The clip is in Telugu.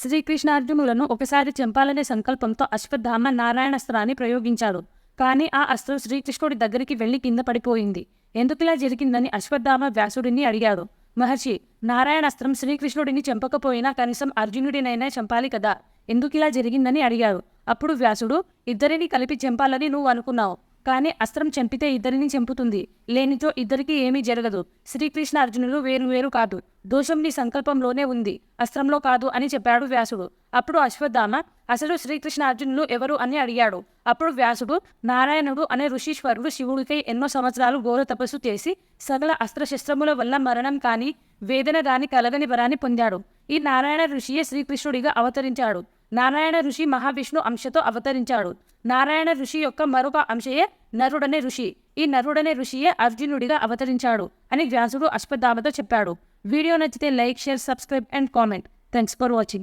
శ్రీకృష్ణార్జునులను ఒకసారి చంపాలనే సంకల్పంతో అశ్వత్థామ నారాయణాస్త్రాన్ని ప్రయోగించాడు. కానీ ఆ అస్త్రం శ్రీకృష్ణుడి దగ్గరికి వెళ్లి కింద పడిపోయింది. ఎందుకిలా జరిగిందని అశ్వత్థామ వ్యాసుడిని అడిగాడు. మహర్షి, నారాయణాస్త్రం శ్రీకృష్ణుడిని చంపకపోయినా కనీసం అర్జునుడినైనా చంపాలి కదా, ఎందుకిలా జరిగిందని అడిగాడు. అప్పుడు వ్యాసుడు, ఇద్దరిని కలిపి చంపాలని నువ్వు అనుకున్నావు, కానీ అస్త్రం చంపితే ఇద్దరిని చంపుతుంది, లేనిచో ఇద్దరికీ ఏమీ జరగదు. శ్రీకృష్ణ అర్జునులు వేరు కాదు, దోషం నీ సంకల్పంలోనే ఉంది, అస్త్రంలో కాదు అని చెప్పాడు వ్యాసుడు. అప్పుడు అశ్వత్థామ, అసలు శ్రీకృష్ణ అర్జునులు ఎవరు అని అడిగాడు. అప్పుడు వ్యాసుడు, నారాయణుడు అనే ఋషీశ్వరుడు శివుడికై ఎన్నో సంవత్సరాలు ఘోర తపస్సు చేసి సకల అస్త్రశస్త్రముల వల్ల మరణం కాని వేదన రాని కలగని వరాన్ని పొందాడు. ఈ నారాయణ ఋషియే శ్రీకృష్ణుడిగా అవతరించాడు. నారాయణ ఋషి మహావిష్ణు అంశతో అవతరించాడు. నారాయణ ఋషి యొక్క మరొక అంశయే నరుడనే ఋషి. ఈ నరుడనే ఋషియే అర్జునుడిగా అవతరించాడు అని వ్యాసుడు అశ్వత్థామతో చెప్పాడు. వీడియో నచ్చితే like, share, subscribe and comment. Thanks for watching.